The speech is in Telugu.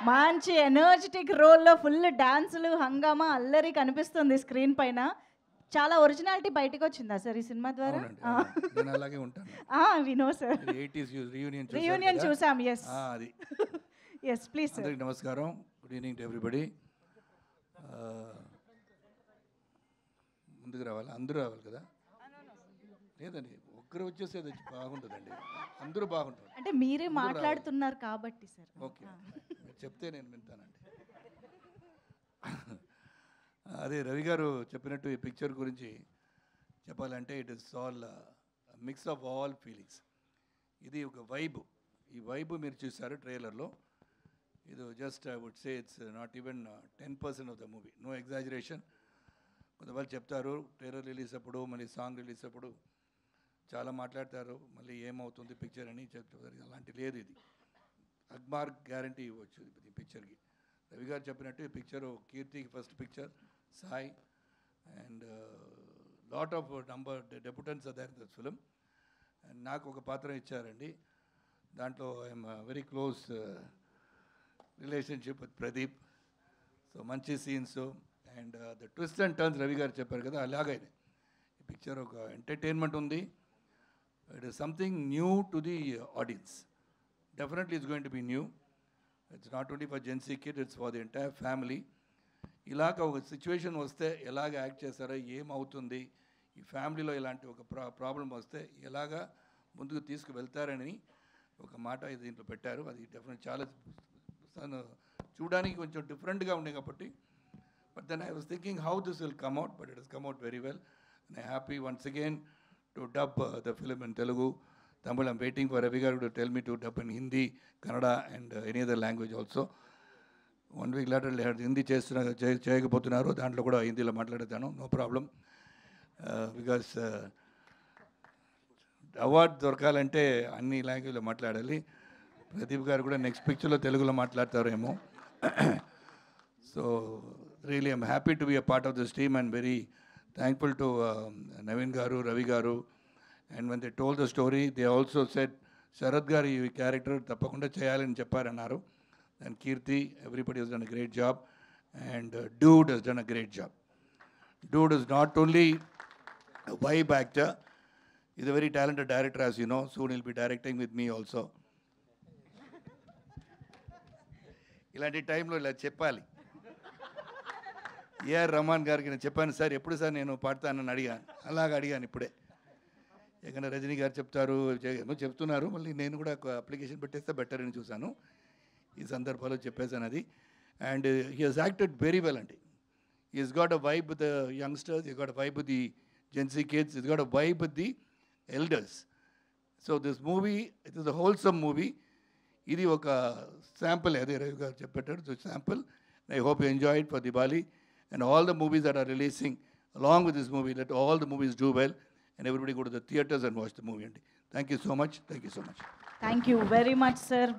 మంచి ఎనర్జిటిక్ రోల్‌లో ఫుల్ డాన్సులు, హంగామా, అల్లరి కనిపిస్తుంది స్క్రీన్ పైన. చాలా ఒరిజినాలిటీ బయటికొచ్చిందా సార్ ఈ సినిమా ద్వారా? అవునండి. నేను అలాగే ఉంటాను. We know sir. 80s reunion చూసారు రీయూనియన్ కదా? చూసాం. యెస్. అది. Yes please sir. అందరికి నమస్కారం. Good evening to everybody. ముందుకు రావాలి, అందరూ రావాలి కదా? లేదండి, ఒక్కరు వచ్చేసేది బాగుంటుందండి. అందరూ బాగుంటారు. అంటే మీరే మాట్లాడుతున్నారు కాబట్టి సార్. ఓకే, మీరు చెప్తే నేను వింటానండి. అదే రవి గారు చెప్పినట్టు ఈ పిక్చర్ గురించి చెప్పాలంటే it is all mix of all feelings. ఇది ఒక వైబ్. ఈ వైబ్ మీరు చూసారు ట్రైలర్లో. ఇది just I would say it's not even 10% of the movie. No exaggeration. కొంతమంది చెప్తారు ట్రైలర్ రిలీజ్ అప్పుడు, మళ్ళీ సాంగ్ రిలీజ్ అప్పుడు చాలా మాట్లాడతారు, మళ్ళీ ఏమవుతుంది పిక్చర్ అని చెప్తారు. అలాంటి లేదు. ఇది అక్మార్ గ్యారంటీ ఇవ్వచ్చు ఈ పిక్చర్కి. రవి గారు చెప్పినట్టు ఈ పిక్చరు కీర్తికి first picture, Sai and lot of number debutants are there in this film. And నాకు ఒక పాత్ర ఇచ్చారండి. దాంట్లో I'm very close relationship with Pradeep. So మంచి scenes and the twist and turns Ravi గారు చెప్పారు కదా, అలాగే ఈ పిక్చర్ ఒక ఎంటర్టైన్మెంట్ ఉంది. It is something new to the audience. Definitely it's going to be new. It's not only for Gen Z kid, it's for the entire family. ఇలాగ ఒక సిచ్యువేషన్ వస్తే ఎలాగ యాక్ట్ చేస్తారో, ఏమవుతుంది ఈ ఫ్యామిలీలో, ఇలాంటి ఒక ప్రాబ్లం వస్తే ఎలాగా ముందుకు తీసుకువెళ్తారని ఒక మాట దీంట్లో పెట్టారు. అది డెఫినెట్ చాలా చూడడానికి కొంచెం డిఫరెంట్గా ఉండే కాబట్టి. But then I was thinking how this will come out, but it has come out very well. And I happy once again to dub the film in Telugu, Tamil. I'm waiting for Ravi Garu to tell me to dub in Hindi, Kannada and any other language also. 1 week later Hindi చేయకపోతున్నారు, దాంట్లో కూడా హిందీలో మాట్లాడతాను, నో ప్రాబ్లం. బికాస్ అవార్డు దొరకాలంటే అన్ని లాంగ్వేజ్లో మాట్లాడాలి. ప్రదీప్ గారు కూడా నెక్స్ట్ పిక్చర్లో తెలుగులో మాట్లాడతారేమో. So really I'm happy to be a part of this team and very thankful to Naveen గారు, రవి గారు. And when they told the story, they also said, Sharad Garu, ఈ క్యారెక్టర్ తప్పకుండా చేయాలని చెప్పారన్నారు. And Kirti, everybody has done a great job. And Dude has done a great job. Dude is not only a vibe actor, he's a very talented director, as you know. Soon he'll be directing with me also. ఇలాంటి టైంలో ఇలా చెప్పాలి. ఏఆర్ రహమాన్ గారికి నేను చెప్పాను, సార్ ఎప్పుడు సార్ నేను పాడతానని అడిగాను. అలాగ అడిగాను ఇప్పుడే. ఎక్కడ రజనీ గారు చెప్తారు, ఏమో చెప్తున్నారు, మళ్ళీ నేను కూడా అప్లికేషన్ పెట్టేస్తే బెటర్ అని చూశాను. ఈ సందర్భంలో చెప్పేశాను అది. And he has acted very well అండి. He has got a vibe with the youngsters, he got a vibe with the Gen Z kids, he's got a vibe with the elders. So this movie it is a wholesome movie. ఇది ఒక శాంపుల్, అదే రవి గారు చెప్పేటట్టు sample. I hope you enjoy it for Diwali and all the movies that are releasing along with this movie. Let all the movies do well and everybody go to the theaters and watch the movie. Thank you so much. Thank you so much. Thank you very much, sir.